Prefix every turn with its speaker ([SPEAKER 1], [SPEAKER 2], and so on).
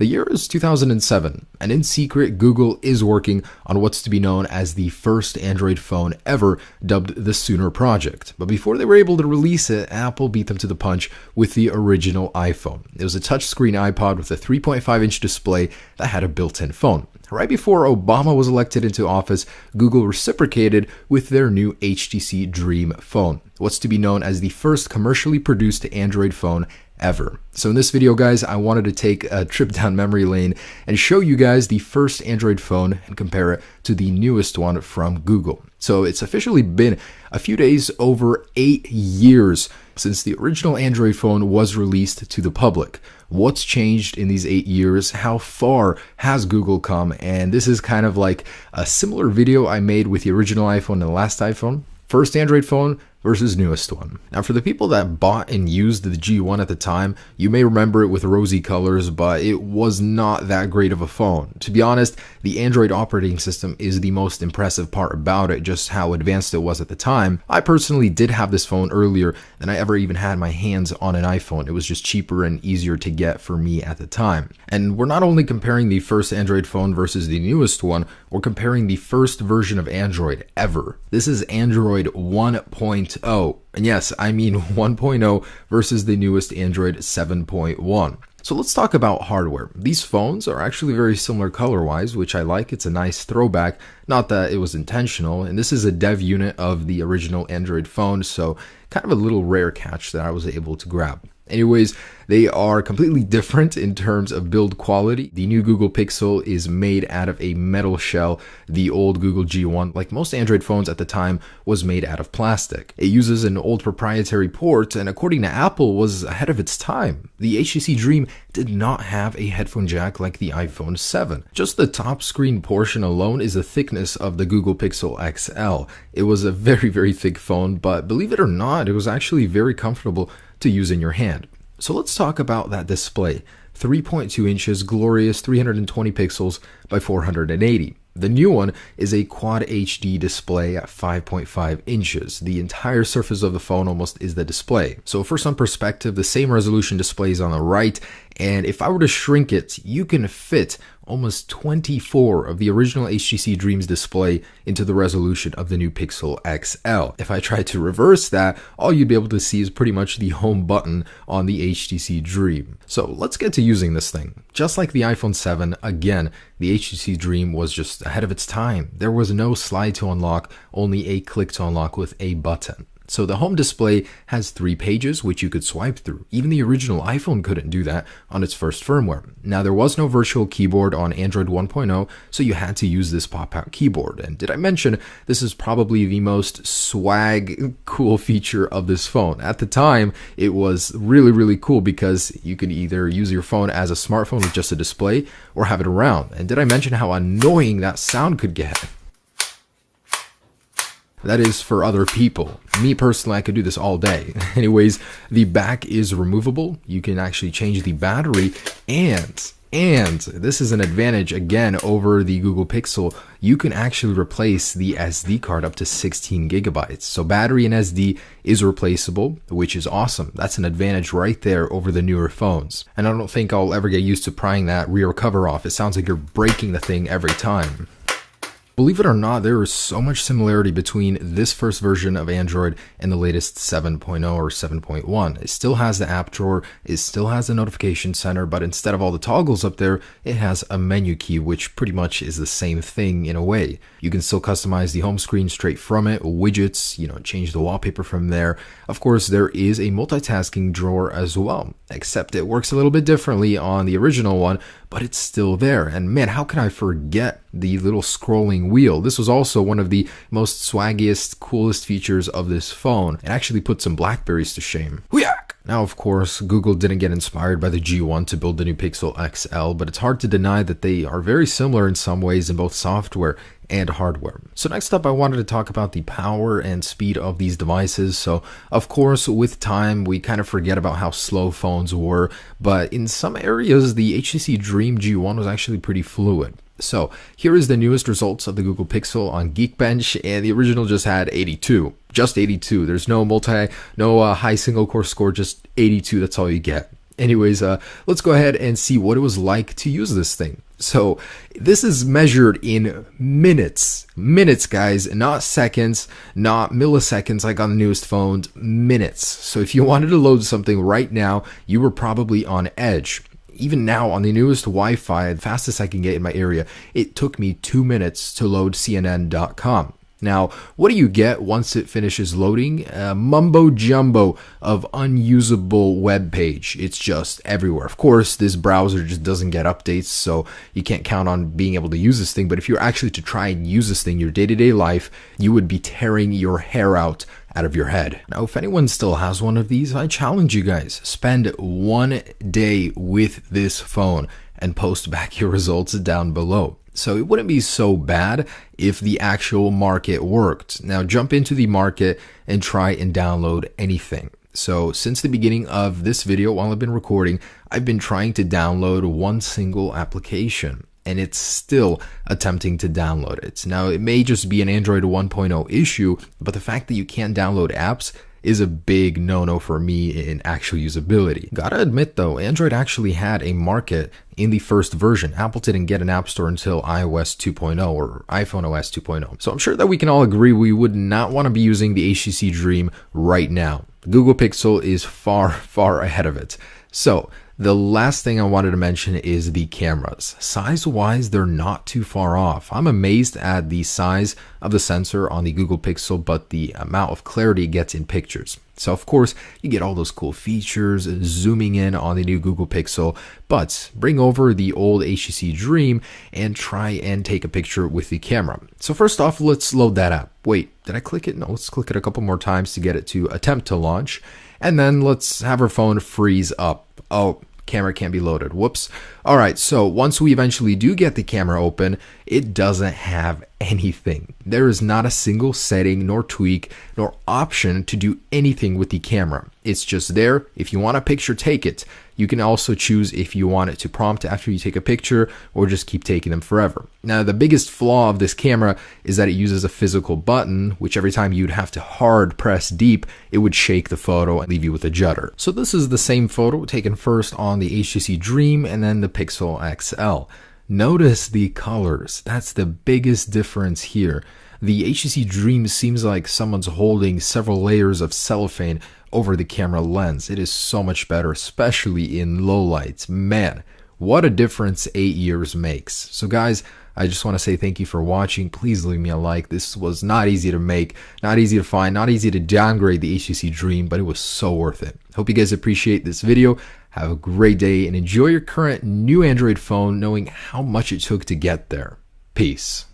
[SPEAKER 1] The year is 2007, and in secret, Google is working on what's to be known as the first Android phone ever, dubbed the Sooner Project. But before they were able to release it, Apple beat them to the punch with the original iPhone. It was a touchscreen iPod with a 3.5-inch display that had a built-in phone. Right before Obama was elected into office, Google reciprocated with their new HTC Dream phone, what's to be known as the first commercially produced Android phone ever. So in this video, guys, I wanted to take a trip down memory lane and show you guys the first Android phone and compare it to the newest one from Google. So it's officially been a few days over 8 years since the original Android phone was released to the public. What's changed in these 8 years? How far has Google come? And this is kind of like a similar video I made with the original iPhone and the last iPhone. First Android phone versus newest one. Now, for the people that bought and used the G1 at the time, you may remember it with rosy colors, but it was not that great of a phone. To be honest, the Android operating system is the most impressive part about it, just how advanced it was at the time. I personally did have this phone earlier than I ever even had my hands on an iPhone. It was just cheaper and easier to get for me at the time. And we're not only comparing the first Android phone versus the newest one, we're comparing the first version of Android ever. This is Android 1.0. And yes, I mean 1.0 versus the newest Android 7.1. So let's talk about hardware. These phones are actually very similar color-wise, which I like. It's a nice throwback, not that it was intentional. And this is a dev unit of the original Android phone, so kind of a little rare catch that I was able to grab. Anyways, they are completely different in terms of build quality. The new Google Pixel is made out of a metal shell. The old Google G1, like most Android phones at the time, was made out of plastic. It uses an old proprietary port, and according to Apple, was ahead of its time. The HTC Dream did not have a headphone jack like the iPhone 7. Just the top screen portion alone is the thickness of the Google Pixel XL. It was a very, very thick phone, but believe it or not, it was actually very comfortable to use in your hand. So let's talk about that display. 3.2 inches, glorious 320 pixels by 480. The new one is a Quad HD display at 5.5 inches. The entire surface of the phone almost is the display. So for some perspective, the same resolution display is on the right, and if I were to shrink it, you can fit almost 24 of the original HTC Dream's display into the resolution of the new Pixel XL. If I try to reverse that, all you'd be able to see is pretty much the home button on the HTC Dream. So let's get to using this thing. Just like the iPhone 7, again, the HTC Dream was just ahead of its time. There was no slide to unlock, only a click to unlock with a button. So the home display has 3 pages which you could swipe through. Even the original iPhone couldn't do that on its first firmware. Now, there was no virtual keyboard on Android 1.0, so you had to use this pop-out keyboard. And did I mention this is probably the most swag cool feature of this phone? At the time, it was really, really cool because you could either use your phone as a smartphone with just a display or have it around. And did I mention how annoying that sound could get? That is for other people. Me personally, I could do this all day. Anyways, the back is removable. You can actually change the battery, and this is an advantage again over the Google Pixel. You can actually replace the SD card up to 16 gigabytes. So battery and SD is replaceable, which is awesome. That's an advantage right there over the newer phones. And I don't think I'll ever get used to prying that rear cover off. It sounds like you're breaking the thing every time. Believe it or not, there is so much similarity between this first version of Android and the latest 7.0 or 7.1. It still has the app drawer, it still has the notification center, but instead of all the toggles up there, it has a menu key, which pretty much is the same thing in a way. You can still customize the home screen straight from it, widgets, change the wallpaper from there. Of course, there is a multitasking drawer as well, except it works a little bit differently on the original one, but it's still there. And man, how can I forget the little scrolling wheel? This was also one of the most swaggiest, coolest features of this phone. It actually put some Blackberries to shame. Hoo-yak! Now, of course, Google didn't get inspired by the G1 to build the new Pixel XL, but it's hard to deny that they are very similar in some ways in both software and hardware. So next up, I wanted to talk about the power and speed of these devices. So of course, with time, we kind of forget about how slow phones were, but in some areas, the HTC Dream G1 was actually pretty fluid. So here is the newest results of the Google Pixel on Geekbench, and the original just had 82. Just 82. There's no high single core score, just 82. That's all you get. Anyways, let's go ahead and see what it was like to use this thing. So this is measured in minutes. Minutes, guys, not seconds, not milliseconds like on the newest phones, minutes. So if you wanted to load something right now, you were probably on edge. Even now on the newest Wi-Fi, the fastest I can get in my area, it took me 2 minutes to load CNN.com. Now, what do you get once it finishes loading? Mumbo jumbo of unusable web page. It's just everywhere. Of course, this browser just doesn't get updates, so you can't count on being able to use this thing. But if you're actually to try and use this thing in your day-to-day life, you would be tearing your hair out of your head. Now, if anyone still has one of these, I challenge you guys, spend 1 day with this phone and post back your results down below. So it wouldn't be so bad if the actual market worked. Now jump into the market and try and download anything. So since the beginning of this video, while I've been recording, I've been trying to download one single application, and it's still attempting to download it. Now it may just be an Android 1.0 issue, but the fact that you can't download apps is a big no-no for me in actual usability. Gotta admit though, Android actually had a market in the first version. Apple didn't get an app store until iOS 2.0 or iPhone OS 2.0. So I'm sure that we can all agree we would not want to be using the HTC Dream right now. The Google Pixel is far, far ahead of it. So the last thing I wanted to mention is the cameras. Size-wise, they're not too far off. I'm amazed at the size of the sensor on the Google Pixel, but the amount of clarity it gets in pictures. So of course, you get all those cool features, zooming in on the new Google Pixel, but bring over the old HTC Dream and try and take a picture with the camera. So first off, let's load that app. Wait, did I click it? No, let's click it a couple more times to get it to attempt to launch. And then let's have our phone freeze up. Oh, camera can't be loaded. Whoops. All right, so once we eventually do get the camera open, it doesn't have anything. There is not a single setting, nor tweak, nor option to do anything with the camera. It's just there. If you want a picture, take it. You can also choose if you want it to prompt after you take a picture or just keep taking them forever. Now, the biggest flaw of this camera is that it uses a physical button, which every time you'd have to hard press deep, it would shake the photo and leave you with a judder. So this is the same photo taken first on the HTC Dream and then the Pixel XL. Notice the colors. That's the biggest difference here. The HTC Dream seems like someone's holding several layers of cellophane over the camera lens. It is so much better, especially in low lights. Man, what a difference 8 years makes. So guys, I just want to say thank you for watching. Please leave me a like. This was not easy to make, not easy to find, not easy to downgrade the HTC Dream, but it was so worth it. Hope you guys appreciate this video. Have a great day and enjoy your current new Android phone, knowing how much it took to get there. Peace.